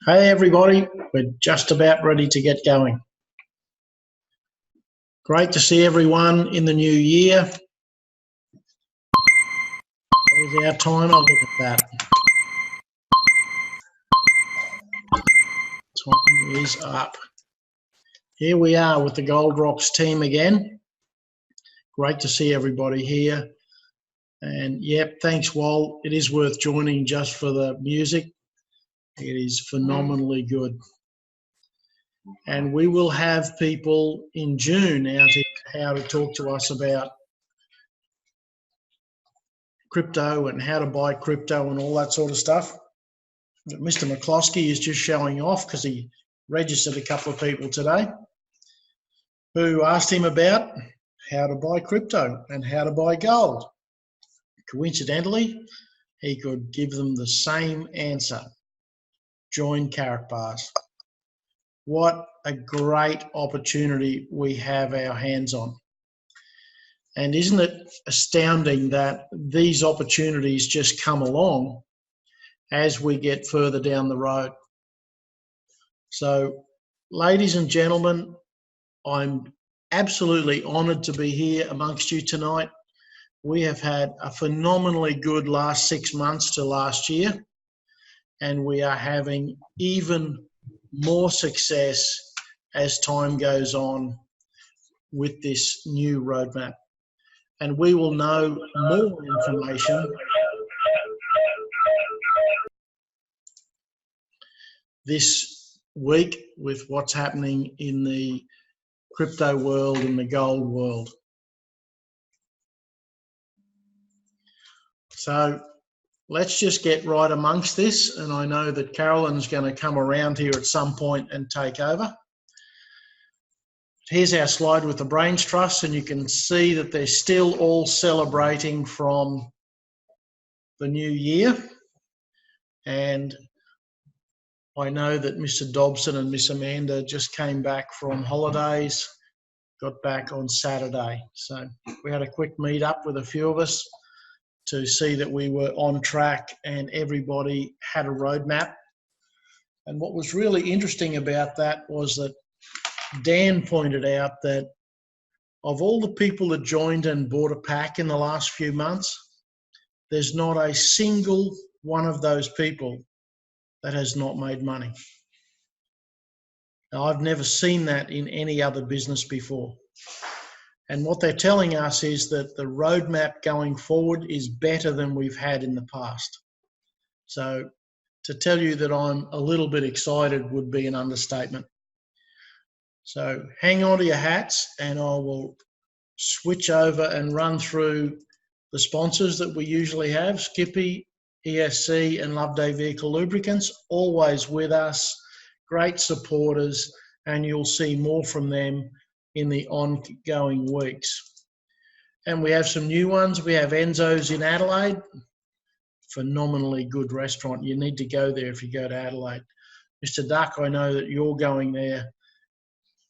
Hey everybody, we're just about ready to get going. Great to see everyone in the new year. There's our timer, look at that. Time is up. Here we are with the Gold Rocks team again. Great to see everybody here. And yep, thanks Wal. It is worth joining just for the music. It is phenomenally good. And we will have people in June out here how to talk to us about crypto and how to buy crypto and all that sort of stuff. Mr. McCloskey is just showing off because he registered a couple of people today who asked him about how to buy crypto and how to buy gold. Coincidentally, he could give them the same answer. Join karatbars. What a great opportunity we have our hands on. And isn't it astounding that these opportunities just come along as we get further down the road? So, ladies and gentlemen, I'm absolutely honoured to be here amongst you tonight. We have had a phenomenally good last 6 months to last year, and we are having even more success as time goes on with this new roadmap. And we will know more information this week with what's happening in the crypto world and the gold world. So let's just get right amongst this, and I know that Carolyn's going to come around here at some point and take over. Here's our slide with the Brains Trust, and you can see that they're still all celebrating from the new year. And I know that Mr. Dobson and Miss Amanda just came back from holidays, got back on Saturday. So we had a quick meet up with a few of us to see that we were on track and everybody had a roadmap. And what was really interesting about that was that Dan pointed out that of all the people that joined and bought a pack in the last few months, there's not a single one of those people that has not made money. Now, I've never seen that in any other business before. And what they're telling us is that the roadmap going forward is better than we've had in the past. So to tell you that I'm a little bit excited would be an understatement. So hang on to your hats, and I will switch over and run through the sponsors that we usually have. Skippy, ESC and Loveday Vehicle Lubricants, always with us, great supporters, and you'll see more from them in the ongoing weeks. And we have some new ones. We have Enzos in Adelaide, phenomenally good restaurant. You need to go there if you go to Adelaide. Mr. Duck, I know that you're going there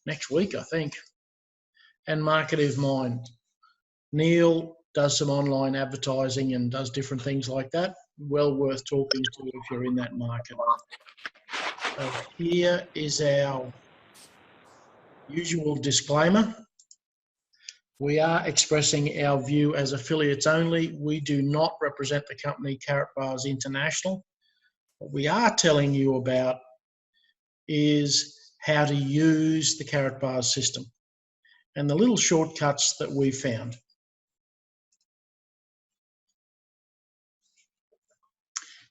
next week, I think. And Market of Mind. Neil does some online advertising and does different things like that. Well worth talking to if you're in that market. So here is our usual disclaimer. We are expressing our view as affiliates only. We do not represent the company karatbars International. What we are telling you about is how to use the karatbars system and the little shortcuts that we found.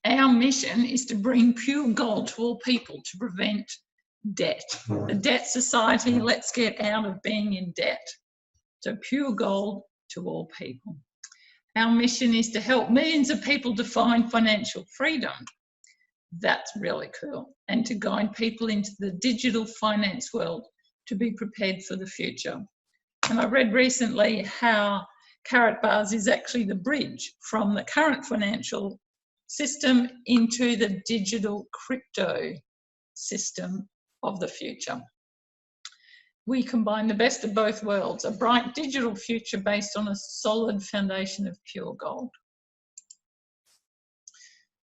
Our mission is to bring pure gold to all people to prevent debt. The debt society, let's get out of being in debt. So pure gold to all people. Our mission is to help millions of people define financial freedom. That's really cool. And to guide people into the digital finance world to be prepared for the future. And I read recently how karatbars is actually the bridge from the current financial system into the digital crypto system of the future. We combine the best of both worlds, a bright digital future based on a solid foundation of pure gold.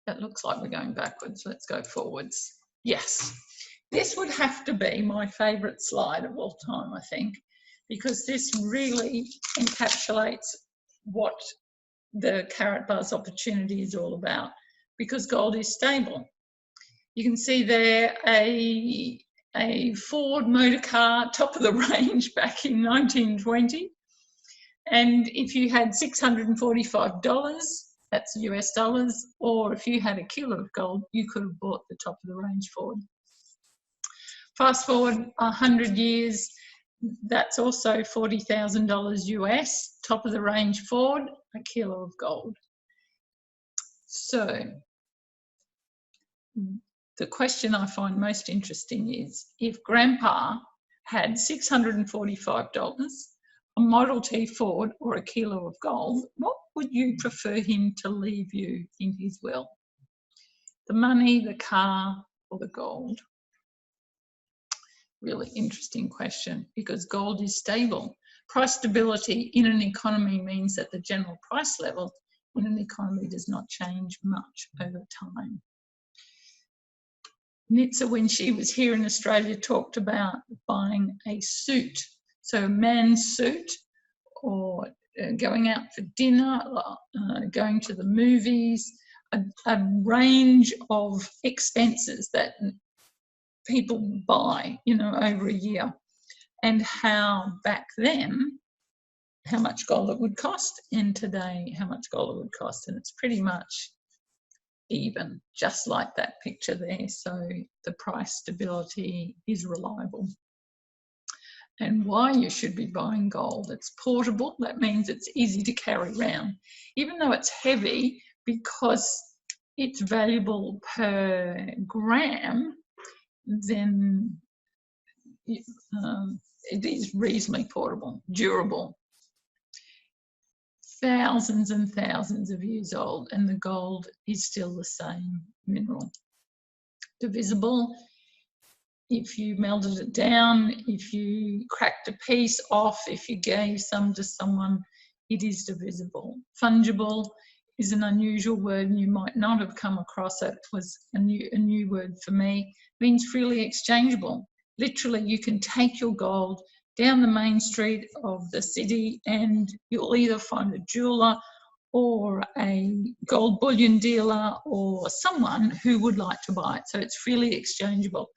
That looks like we're going backwards. Let's go forwards. Yes, this would have to be my favourite slide of all time, I think, because this really encapsulates what the karatbars opportunity is all about, because gold is stable. You can see there a Ford motor car, top of the range back in 1920. And if you had $645, that's US dollars, or if you had a kilo of gold, you could have bought the top of the range Ford. Fast forward 100 years, that's also $40,000 US, top of the range Ford, a kilo of gold. So the question I find most interesting is, if Grandpa had $645, a Model T Ford, or a kilo of gold, what would you prefer him to leave you in his will? The money, the car, or the gold? Really interesting question, because gold is stable. Price stability in an economy means that the general price level in an economy does not change much over time. Nitsa, when she was here in Australia, talked about buying a suit. So a man's suit, or going out for dinner, going to the movies, a range of expenses that people buy, you know, over a year, and how back then, how much gold it would cost, and today, how much gold it would cost. And it's pretty much even, just like that picture there. So the price stability is reliable. And why you should be buying gold: it's portable. That means it's easy to carry around, even though it's heavy, because it's valuable per gram. Then it is reasonably portable, durable. Thousands and thousands of years old, and the gold is still the same mineral. Divisible. If you melted it down, if you cracked a piece off, if you gave some to someone, it is divisible. Fungible is an unusual word, and you might not have come across it. It was a new word for me. It means freely exchangeable. Literally, you can take your gold down the main street of the city and you'll either find a jeweler or a gold bullion dealer or someone who would like to buy it. So it's freely exchangeable.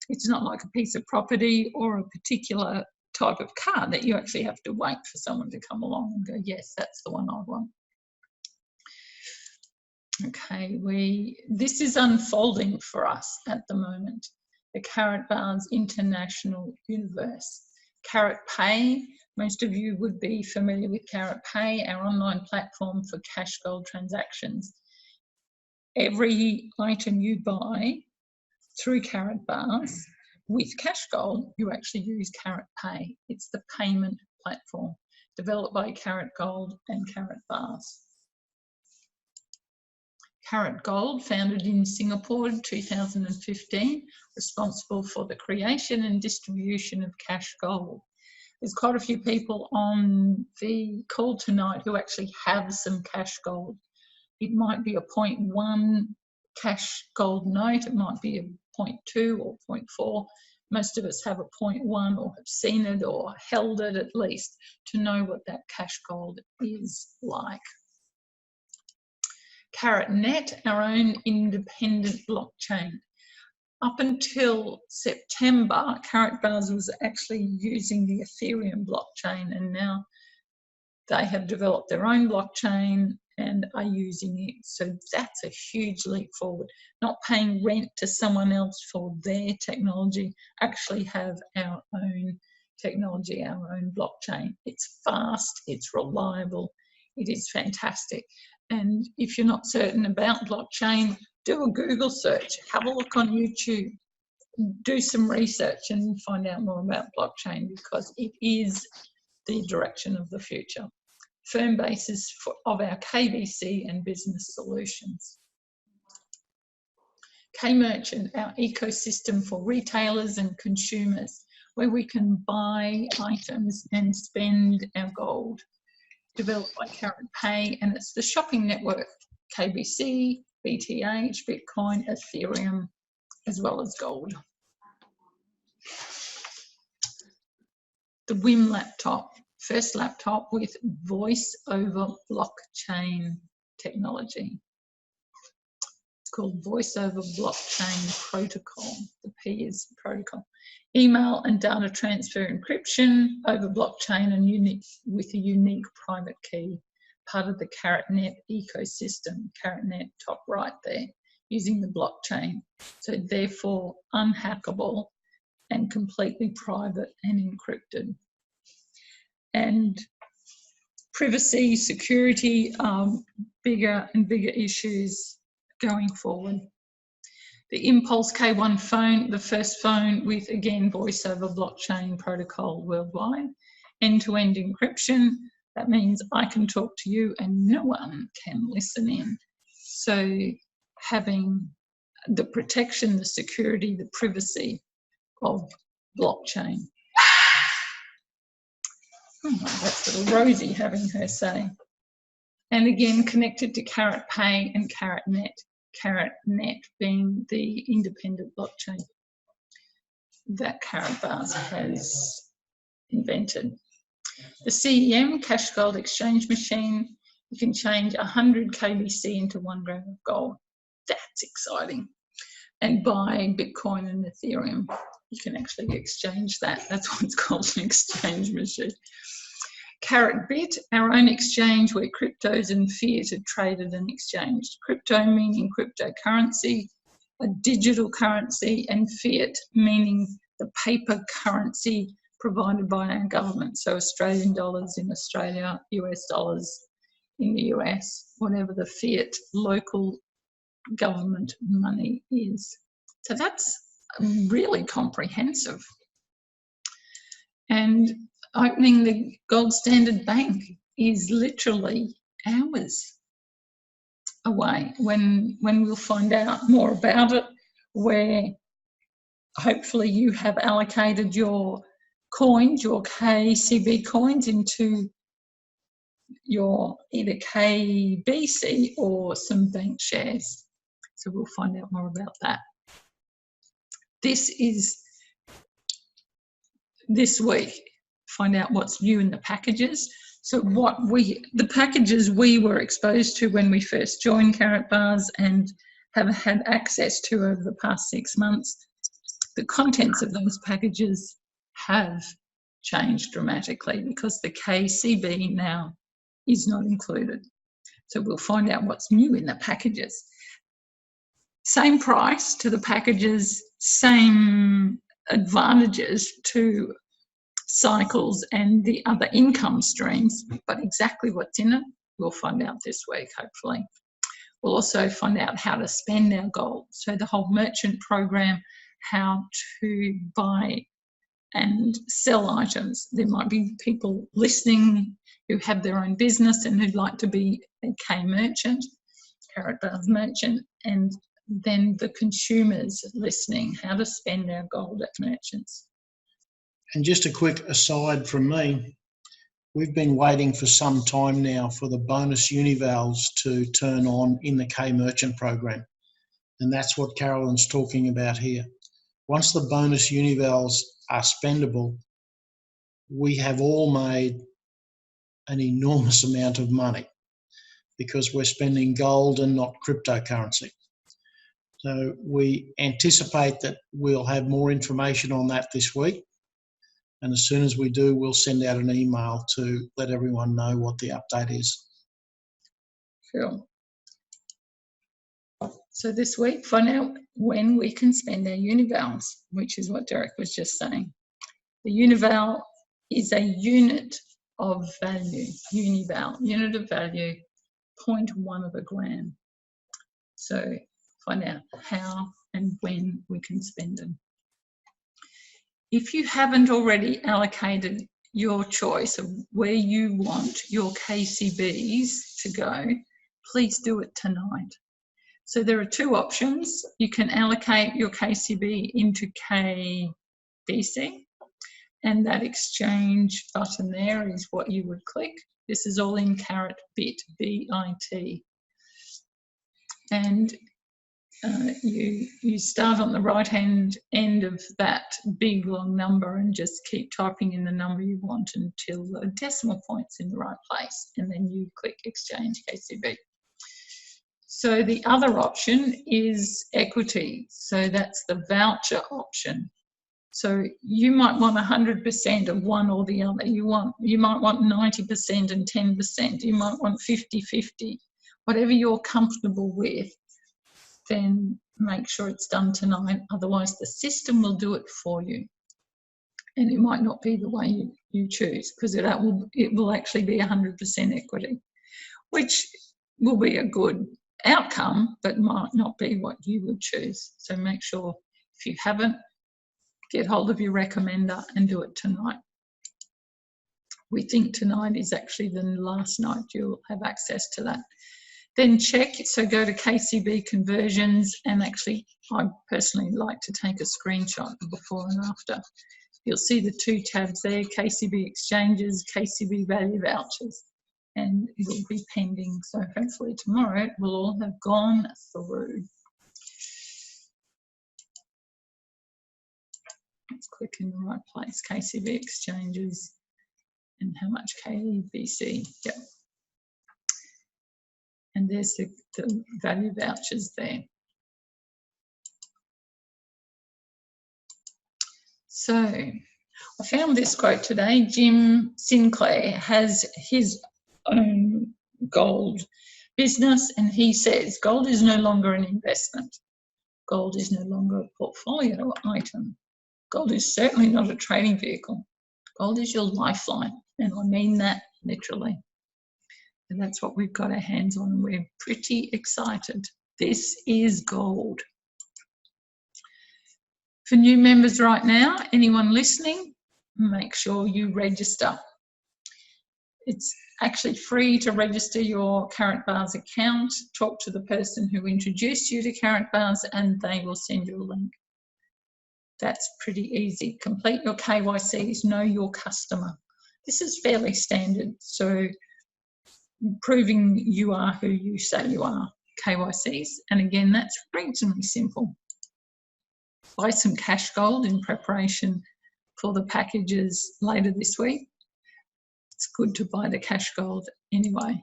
It's not like a piece of property or a particular type of car that you actually have to wait for someone to come along and go, yes, that's the one I want. Okay, this is unfolding for us at the moment, the karatbars international universe. Karat Pay, most of you would be familiar with Karat Pay, our online platform for cash gold transactions. Every item you buy through karatbars with cash gold, you actually use Karat Pay. It's the payment platform developed by Karat Gold and karatbars. Karat Gold, founded in Singapore in 2015, responsible for the creation and distribution of cash gold. There's quite a few people on the call tonight who actually have some cash gold. It might be a 0.1 cash gold note, it might be a 0.2 or 0.4. Most of us have a 0.1 or have seen it or held it at least to know what that cash gold is like. KaratNet, our own independent blockchain. Up until September, karatbars was actually using the Ethereum blockchain, and now they have developed their own blockchain and are using it. So that's a huge leap forward. Not paying rent to someone else for their technology, actually have our own technology, our own blockchain. It's fast, it's reliable, it is fantastic. And if you're not certain about blockchain, do a Google search, have a look on YouTube, do some research and find out more about blockchain, because it is the direction of the future. Firm basis of our KBC and business solutions. K-Merchant, our ecosystem for retailers and consumers, where we can buy items and spend our gold. Developed by Karat Pay, and it's the shopping network, KBC, BTH, Bitcoin, Ethereum, as well as gold. The WIM laptop, first laptop with voice over blockchain technology. It's called Voice over Blockchain Protocol. The P is protocol. Email and data transfer encryption over blockchain and unique, with a unique private key, part of the KaratNet ecosystem. KaratNet top right there, using the blockchain. So therefore unhackable and completely private and encrypted. And privacy, security are bigger and bigger issues going forward. The Impulse K1 phone, the first phone with, again, voice over blockchain protocol worldwide. End-to-end encryption, that means I can talk to you and no one can listen in. So having the protection, the security, the privacy of blockchain. Oh, that's little Rosie having her say. And again, connected to Karat Pay and KaratNet. KaratNet being the independent blockchain that karatbars has invented. The CEM, Cash Gold Exchange Machine, you can change 100 KBC into 1 gram of gold. That's exciting. And buy Bitcoin and Ethereum. You can actually exchange that. That's what it's called, an exchange machine. KaratBit, our own exchange where cryptos and fiat are traded and exchanged. Crypto meaning cryptocurrency, a digital currency, and fiat meaning the paper currency provided by our government. So Australian dollars in Australia, US dollars in the US, whatever the fiat local government money is. So that's really comprehensive. And opening the Gold Standard Bank is literally hours away when we'll find out more about it, where hopefully you have allocated your coins, your KCB coins, into your either KBC or some bank shares. So we'll find out more about that. This is this week. Find out what's new in the packages. So the packages we were exposed to when we first joined karatbars and have had access to over the past 6 months, the contents of those packages have changed dramatically because the KCB now is not included. So we'll find out what's new in the packages. Same price to the packages, same advantages to cycles and the other income streams, but exactly what's in it, we'll find out this week, hopefully. We'll also find out how to spend our gold. So the whole merchant program, how to buy and sell items. There might be people listening who have their own business and who'd like to be a K merchant, karatbars merchant, and then the consumers listening, how to spend our gold at merchants. And just a quick aside from me, we've been waiting for some time now for the bonus univals to turn on in the K Merchant program. And that's what Carolyn's talking about here. Once the bonus univals are spendable, we have all made an enormous amount of money because we're spending gold and not cryptocurrency. So we anticipate that we'll have more information on that this week. And as soon as we do, we'll send out an email to let everyone know what the update is. Cool. So this week, find out when we can spend our univals, which is what Derek was just saying. The unival is a unit of value, unival, unit of value, 0.1 of a gram. So find out how and when we can spend them. If you haven't already allocated your choice of where you want your KCBs to go, please do it tonight. So there are 2 options. You can allocate your KCB into KBC, and that exchange button there is what you would click. This is all in KaratBit, B-I-T. And you start on the right-hand end of that big long number and just keep typing in the number you want until the decimal point's in the right place, and then you click Exchange KCB. So the other option is equity. So that's the voucher option. So you might want 100% of one or the other. You might want 90% and 10%. You might want 50-50. Whatever you're comfortable with, then make sure it's done tonight. Otherwise, the system will do it for you. And it might not be the way you choose, because it will actually be 100% equity, which will be a good outcome, but might not be what you would choose. So make sure, if you haven't, get hold of your recommender and do it tonight. We think tonight is actually the last night you'll have access to that. Then check, so go to KCB conversions, and actually I personally like to take a screenshot of before and after. You'll see the two tabs there, KCB exchanges, KCB value vouchers, and it will be pending. So hopefully tomorrow it will all have gone through. Let's click in the right place, KCB exchanges, and how much KBC, yep. And there's the value vouchers there. So I found this quote today. Jim Sinclair has his own gold business, and he says gold is no longer an investment. Gold is no longer a portfolio item. Gold is certainly not a trading vehicle. Gold is your lifeline, and I mean that literally. And that's what we've got our hands on. We're pretty excited. This is gold. For new members right now, anyone listening, make sure you register. It's actually free to register your karatbars account. Talk to the person who introduced you to karatbars and they will send you a link. That's pretty easy. Complete your KYCs, know your customer. This is fairly standard, so proving you are who you say you are, KYCs, and again, that's reasonably simple. Buy some cash gold in preparation for the packages later this week. It's good to buy the cash gold anyway,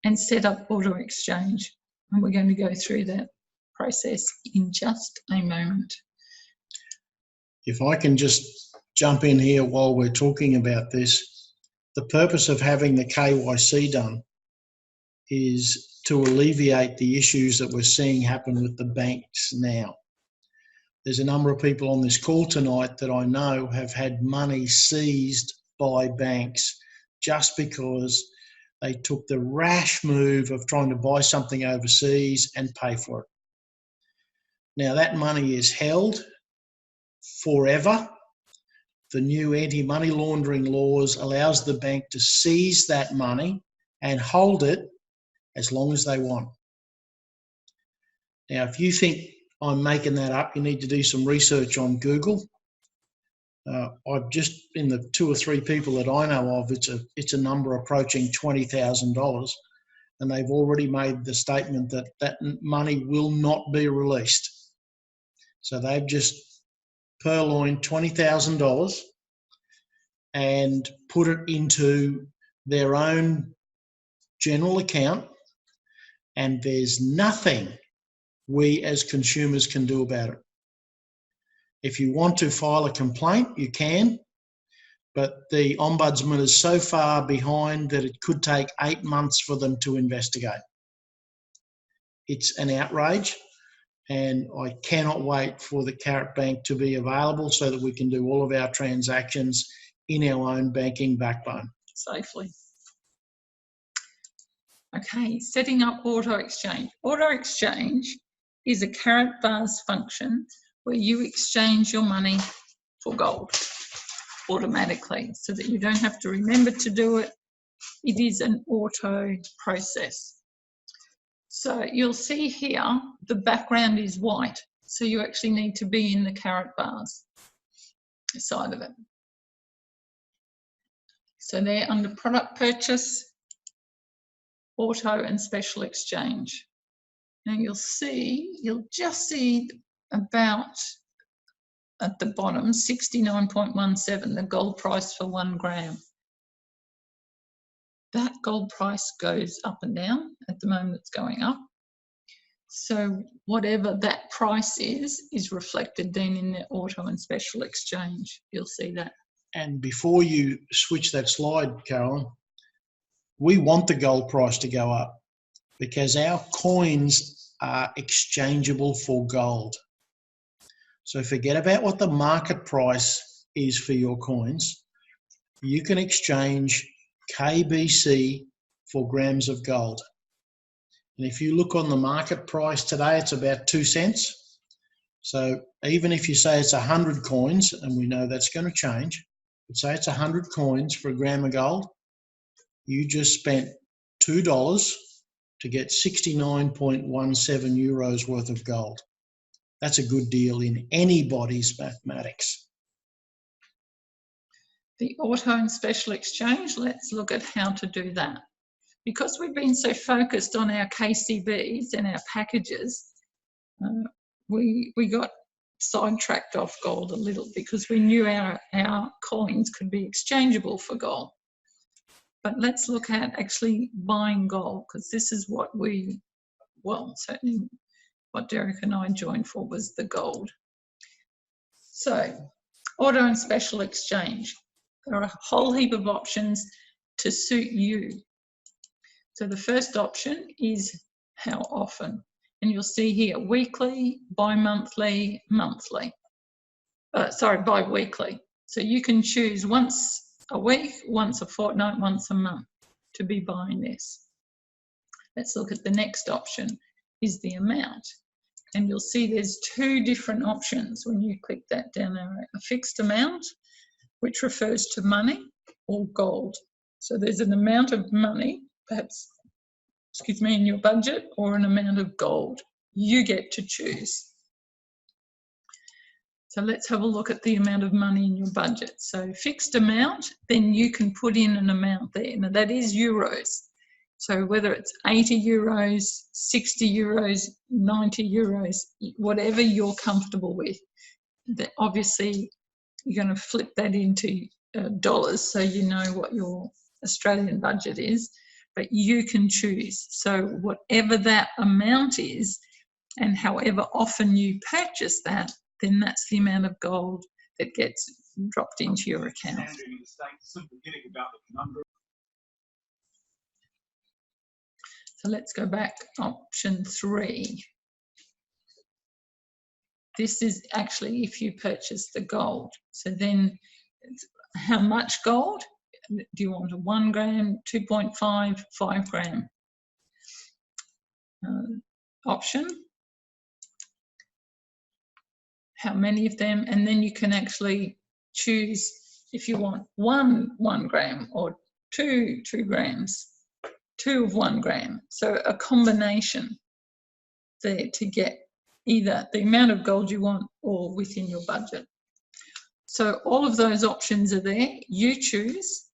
and set up auto exchange, and we're going to go through that process in just a moment. If I can just jump in here while we're talking about this, the purpose of having the KYC done is to alleviate the issues that we're seeing happen with the banks now. There's a number of people on this call tonight that I know have had money seized by banks just because they took the rash move of trying to buy something overseas and pay for it. Now that money is held forever. The new anti-money laundering laws allows the bank to seize that money and hold it as long as they want. Now, if you think I'm making that up, you need to do some research on Google. I've just, in the 2 or 3 people that I know of, it's a number approaching $20,000, and they've already made the statement that that money will not be released. So they've just purloined $20,000 and put it into their own general account, and there's nothing we as consumers can do about it. If you want to file a complaint, you can, but the Ombudsman is so far behind that it could take 8 months for them to investigate. It's an outrage, and I cannot wait for the Karat Bank to be available so that we can do all of our transactions in our own banking backbone. Safely. Okay, setting up auto exchange. Auto exchange is a karatbars function where you exchange your money for gold automatically so that you don't have to remember to do it. It is an auto process. So you'll see here the background is white, so you actually need to be in the karatbars side of it. So they're under product purchase, auto and special exchange. Now you'll just see about at the bottom 69.17, the gold price for 1 gram. That gold price goes up and down. At the moment it's going up. So whatever that price is reflected then in the auto and special exchange. You'll see that. And before you switch that slide, Carolyn, we want the gold price to go up because our coins are exchangeable for gold. So forget about what the market price is for your coins. You can exchange KBC for grams of gold. And if you look on the market price today, it's about 2 cents. So even if you say it's 100 coins, and we know that's going to change, but say it's 100 coins for a gram of gold, you just spent $2 to get 69.17 euros worth of gold. That's a good deal in anybody's mathematics. The auto and special exchange, let's look at how to do that. Because we've been so focused on our KCBs and our packages, we got sidetracked off gold a little because we knew our coins could be exchangeable for gold. But let's look at actually buying gold, because this is what certainly what Derek and I joined for was the gold. So, auto and special exchange. There are a whole heap of options to suit you. So the first option is how often. And you'll see here weekly, bi-monthly, monthly. Bi-weekly. So you can choose once a week, once a fortnight, once a month to be buying this. Let's look at the next option, is the amount. And you'll see there's 2 different options when you click that down arrow. A fixed amount, which refers to money, or gold. So there's an amount of money, perhaps, in your budget, or an amount of gold. You get to choose. So let's have a look at the amount of money in your budget. So fixed amount, then you can put in an amount there. Now that is euros. So whether it's 80 euros, 60 euros, 90 euros, whatever you're comfortable with. Obviously, you're going to flip that into dollars so you know what your Australian budget is, but you can choose. So whatever that amount is and however often you purchase that, then that's the amount of gold that gets dropped into your account. So let's go back, option 3. This is actually if you purchase the gold. So then how much gold? Do you want a 1 gram, 2.5, 5 gram? Option. How many of them? And then you can actually choose if you want 1 gram or 2 grams, 2 of 1 gram. So a combination there to get either the amount of gold you want or within your budget. So all of those options are there. You choose,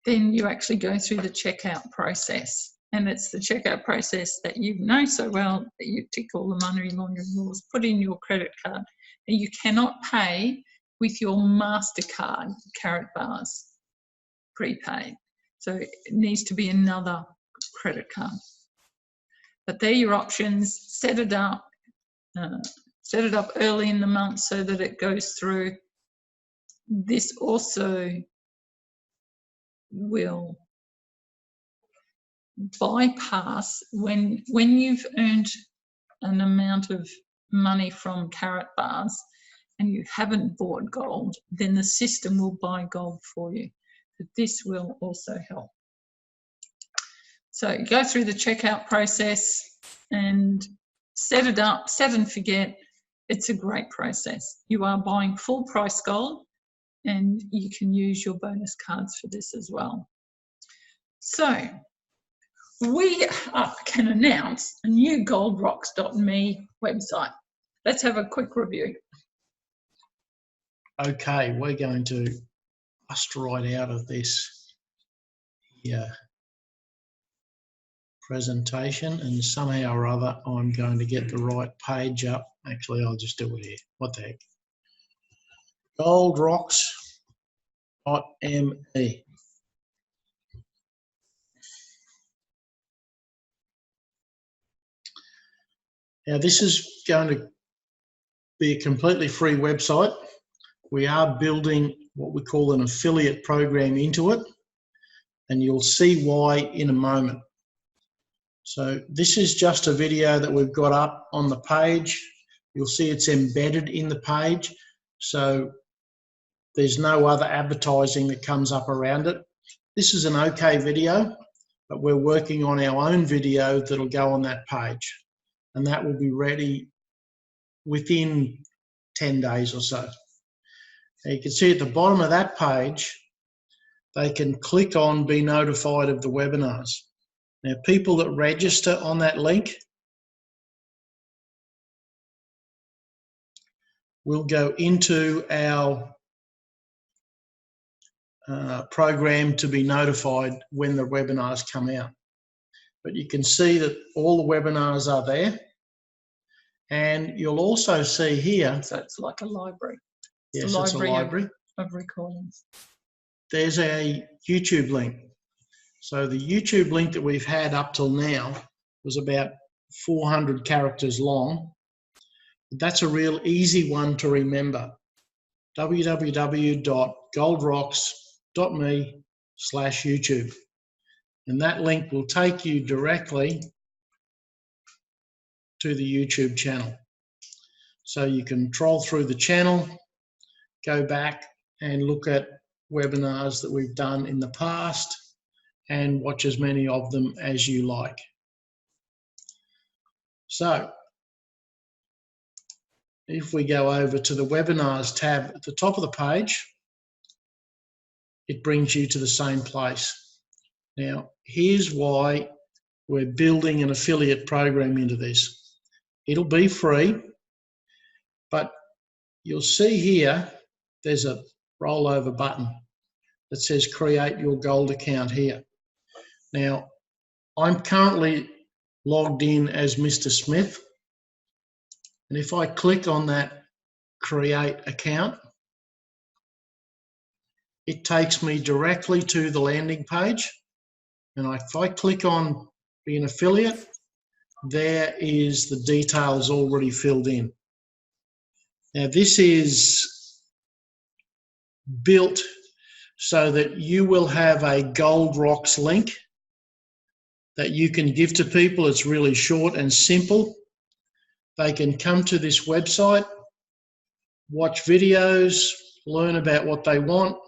then you actually go through the checkout process. And it's the checkout process that you know so well that you tick all the money laundering rules, put in your credit card. And you cannot pay with your MasterCard karatbars prepaid. So it needs to be another credit card. But they're your options. Set it up early in the month so that it goes through. This also will bypass when you've earned an amount of money from karatbars and you haven't bought gold, then the system will buy gold for you. But this will also help. So go through the checkout process and set it up, set and forget. It's a great process. You are buying full price gold and you can use your bonus cards for this as well. So we can announce a new goldrocks.me website. Let's have a quick review. Okay, we're going to bust right out of this here. presentation, and somehow or other I'm going to get the right page up. Actually, I'll just do it here. What the heck? goldrocks.me. Now, this is going to be a completely free website. We are building what we call an affiliate program into it, and you'll see why in a moment. So this is just a video that we've got up on the page. You'll see it's embedded in the page, so there's no other advertising that comes up around it. This is an okay video, but we're working on our own video that'll go on that page, and that will be ready within 10 days or so. Now you can see at the bottom of that page, they can click on Be Notified of the webinars. Now, people that register on that link will go into our program to be notified when the webinars come out. But you can see that all the webinars are there. And you'll also see here. So it's like a library. Yes, it's a library of recordings. There's a YouTube link. So the YouTube link that we've had up till now was about 400 characters long. That's a real easy one to remember. www.goldrocks.me/YouTube. And that link will take you directly to the YouTube channel. So you can troll through the channel, go back and look at webinars that we've done in the past and watch as many of them as you like. So if we go over to the webinars tab at the top of the page, it brings you to the same place. Now, here's why we're building an affiliate program into this. It'll be free, but you'll see here, there's a rollover button that says create your gold account here. Now, I'm currently logged in as Mr. Smith. And if I click on that create account, it takes me directly to the landing page. And if I click on be an affiliate, there is the details already filled in. Now, this is built so that you will have a Gold Rocks link that you can give to people. It's really short and simple. They can come to this website, watch videos, learn about what they want,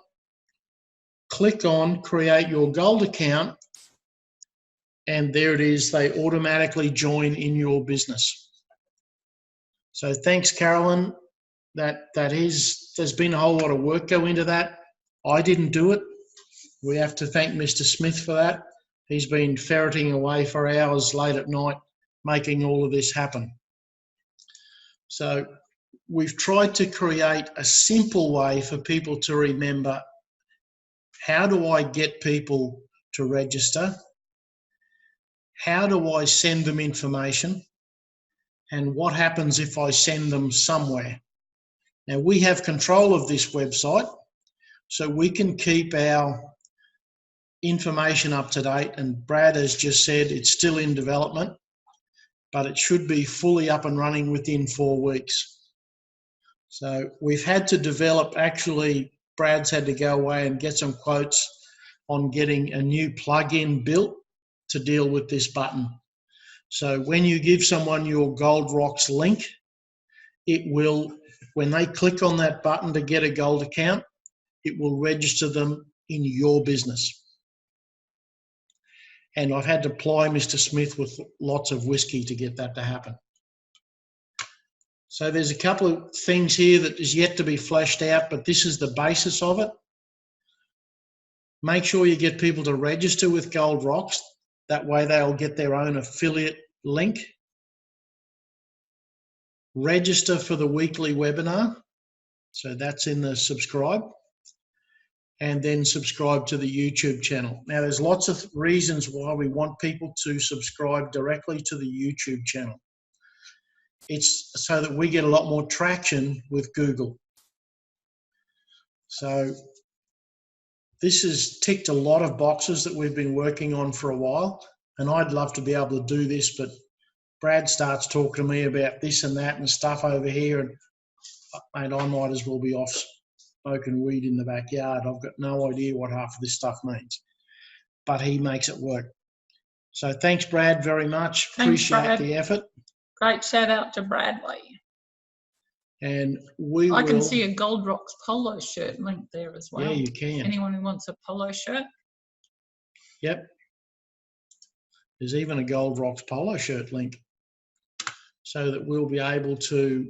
click on create your gold account, and there it is. They automatically join in your business. So thanks, Carolyn. There's been a whole lot of work go into that. I didn't do it. We have to thank Mr. Smith for that. He's been ferreting away for hours late at night, making all of this happen. So we've tried to create a simple way for people to remember, how do I get people to register? How do I send them information? And what happens if I send them somewhere? Now, we have control of this website, so we can keep our information up to date. And Brad has just said it's still in development, but it should be fully up and running within 4 weeks. So we've had to develop, actually, Brad's had to go away and get some quotes on getting a new plugin built to deal with this button. So when you give someone your Gold Rocks link, it will, when they click on that button to get a gold account, it will register them in your business. And I've had to ply Mr. Smith with lots of whiskey to get that to happen. So there's a couple of things here that is yet to be fleshed out, but this is the basis of it. Make sure you get people to register with Gold Rocks. That way they'll get their own affiliate link. Register for the weekly webinar. So that's in the subscribe. and then subscribe to the YouTube channel. Now, there's lots of reasons why we want people to subscribe directly to the YouTube channel. It's so that we get a lot more traction with Google. So this has ticked a lot of boxes that we've been working on for a while, and I'd love to be able to do this, but Brad starts talking to me about this and that and stuff over here, and mate, I might as well be off smoking weed in the backyard. I've got no idea what half of this stuff means, but he makes it work. So thanks, Brad, very much. Thanks, Appreciate Brad. the effort. Great shout out to Bradley. And we I will, can see a Gold Rocks polo shirt link there as well. Yeah, you can. Anyone who wants a polo shirt. Yep. There's even a Gold Rocks polo shirt link, so that we'll be able to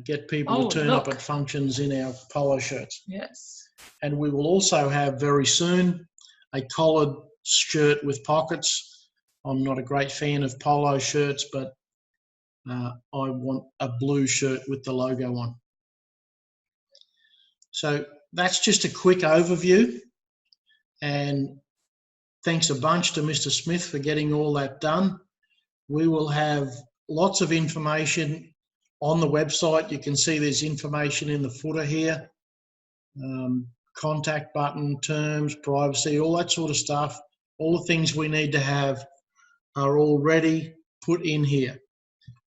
get people to turn up at functions in our polo shirts. Yes. And we will also have very soon a collared shirt with pockets. I'm not a great fan of polo shirts, but I want a blue shirt with the logo on. So that's just a quick overview. And thanks a bunch to Mr. Smith for getting all that done. We will have lots of information on the website. You can see there's information in the footer here. Contact button, terms, privacy, all that sort of stuff. All the things we need to have are already put in here.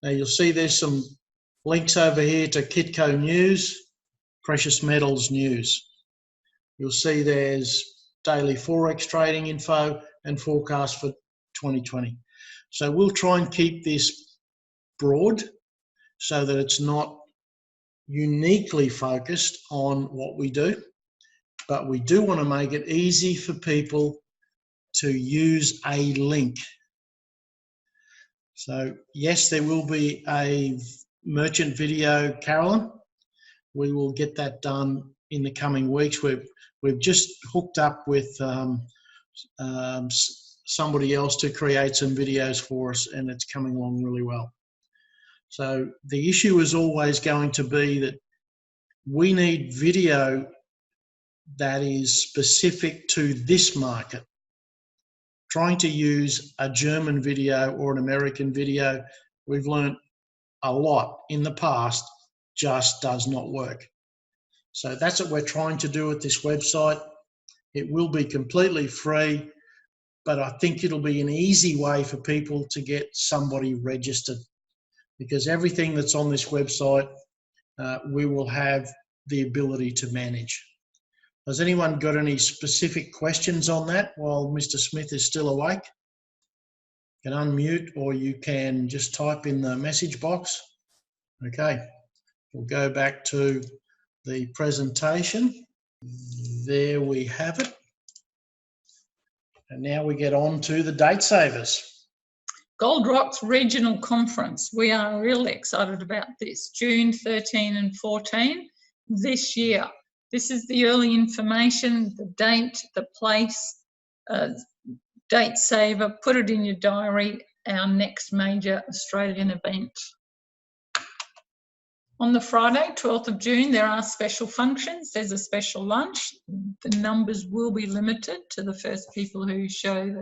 Now you'll see there's some links over here to Kitco News, Precious Metals News. You'll see there's daily Forex trading info and forecast for 2020. So we'll try and keep this broad so that it's not uniquely focused on what we do, but we do want to make it easy for people to use a link. So yes, there will be a merchant video, Carolyn. We will get that done in the coming weeks. We've just hooked up with somebody else to create some videos for us, and it's coming along really well. So the issue is always going to be that we need video that is specific to this market. Trying to use a German video or an American video, we've learned a lot in the past, just does not work. So that's what we're trying to do with this website. It will be completely free, but I think it'll be an easy way for people to get somebody registered, because everything that's on this website, we will have the ability to manage. Has anyone got any specific questions on that while Mr. Smith is still awake? You can unmute, or you can just type in the message box. Okay, we'll go back to the presentation. There we have it. And now we get on to the date savers. Gold Rocks Regional Conference. We are really excited about this. June 13 and 14 this year. This is the early information, the date, the place, date saver. Put it in your diary, our next major Australian event. On the Friday, 12th of June, there are special functions. There's a special lunch. The numbers will be limited to the first people who show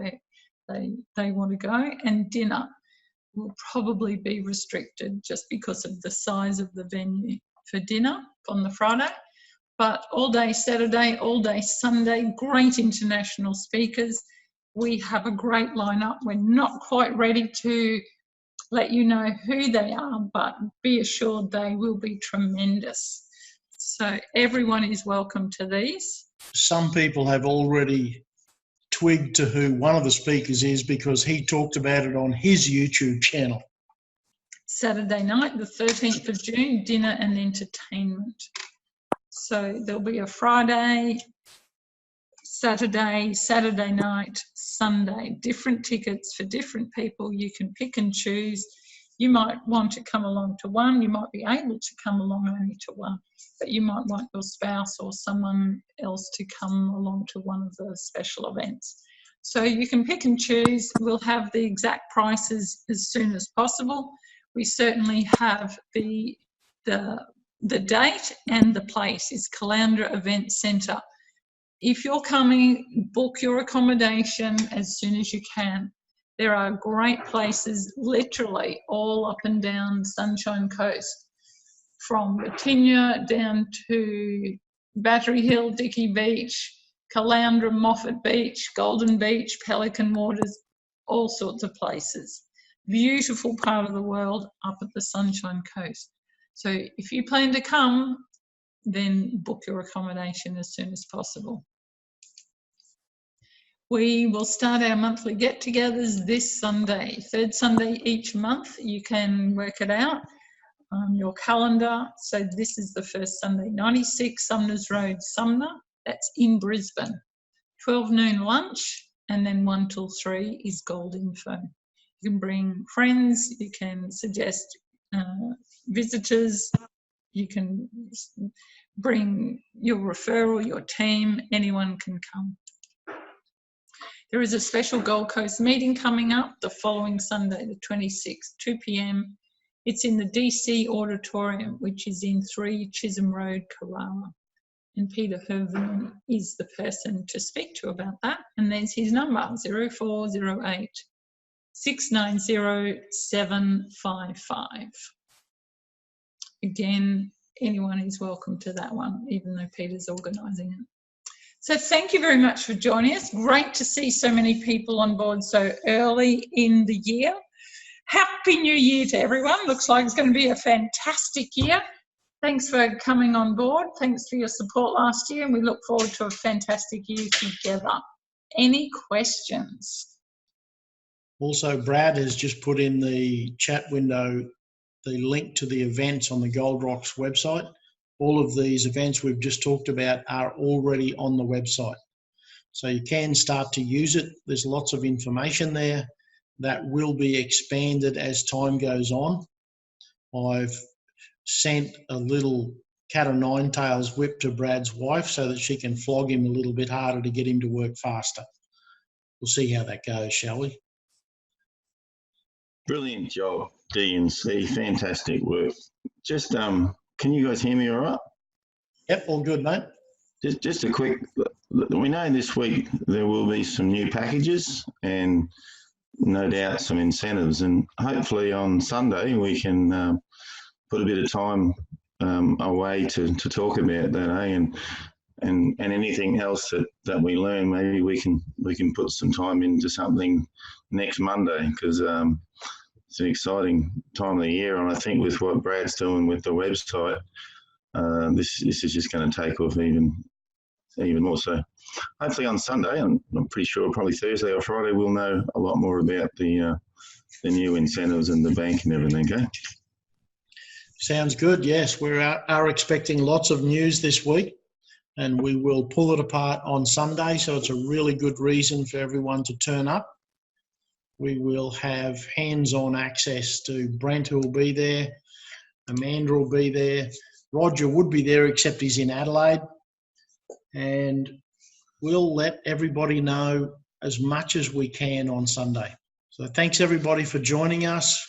they want to go, and dinner will probably be restricted just because of the size of the venue for dinner on the Friday. But all day Saturday, all day Sunday, great international speakers. We have a great lineup. We're not quite ready to let you know who they are, but be assured they will be tremendous. So everyone is welcome to these. Some people have already twigged to who one of the speakers is because he talked about it on his YouTube channel. Saturday night, the 13th of June, dinner and entertainment. So there'll be a Friday, Saturday, Saturday night, Sunday, different tickets for different people. You can pick and choose. You might want to come along to one. You might be able to come along only to one, but you might want your spouse or someone else to come along to one of the special events. So you can pick and choose. We'll have the exact prices as soon as possible. We certainly have the date and the place is Caloundra Event Centre, if you're coming, book your accommodation as soon as you can. There are great places literally all up and down Sunshine Coast, from Batinia down to Battery Hill, Dickey Beach, Caloundra, Moffat Beach, Golden Beach, Pelican Waters, all sorts of places. Beautiful part of the world up at the Sunshine Coast. So if you plan to come, then book your accommodation as soon as possible. We will start our monthly get-togethers this Sunday, third Sunday each month. You can work it out on your calendar. So this is the first Sunday, 96 Sumners Road, Sumner. That's in Brisbane. 12 noon lunch, and then 1 till 3 is gold info. You can bring friends, you can suggest visitors, you can bring your referral, your team, anyone can come. There is a special Gold Coast meeting coming up the following Sunday, the 26th, 2 p.m. It's in the DC Auditorium, which is in 3 Chisholm Road, Carrara. And Peter Herman is the person to speak to about that. And there's his number, 0408 690 755. Again, anyone is welcome to that one, even though Peter's organising it. So thank you very much for joining us. Great to see so many people on board so early in the year. Happy New Year to everyone. Looks like it's going to be a fantastic year. Thanks for coming on board. Thanks for your support last year, and we look forward to a fantastic year together. Any questions? Also, Brad has just put in the chat window the link to the events on the Gold Rocks website. All of these events we've just talked about are already on the website. So you can start to use it. There's lots of information there that will be expanded as time goes on. I've sent a little cat o' nine tails whip to Brad's wife so that she can flog him a little bit harder to get him to work faster. We'll see how that goes, shall we? Brilliant job, D&C. Fantastic work. Just, can you guys hear me all right? Yep, all good, mate. Just a quick, we know this week there will be some new packages and no doubt some incentives, and hopefully on Sunday we can put a bit of time away to talk about that, and anything else that we learn, maybe we can put some time into something next Monday, because it's an exciting time of the year, and I think with what Brad's doing with the website, this is just going to take off even more. So hopefully on Sunday, and I'm pretty sure probably Thursday or Friday, we'll know a lot more about the new incentives and the bank and everything. Okay. Sounds good. Yes, we are expecting lots of news this week, and we will pull it apart on Sunday. So it's a really good reason for everyone to turn up. We will have hands-on access to Brent, who will be there. Amanda will be there. Roger would be there, except he's in Adelaide. And we'll let everybody know as much as we can on Sunday. So thanks everybody for joining us.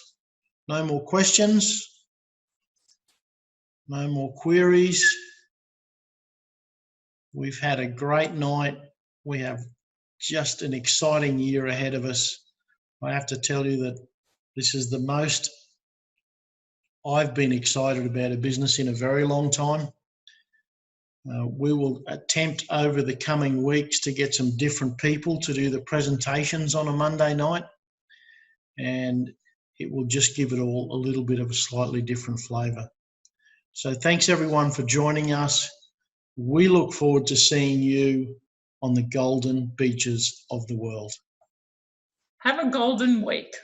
No more questions. No more queries. We've had a great night. We have just an exciting year ahead of us. I have to tell you that this is the most I've been excited about a business in a very long time. We will attempt over the coming weeks to get some different people to do the presentations on a Monday night, and it will just give it all a little bit of a slightly different flavour. So thanks everyone for joining us. We look forward to seeing you on the golden beaches of the world. Have a golden week.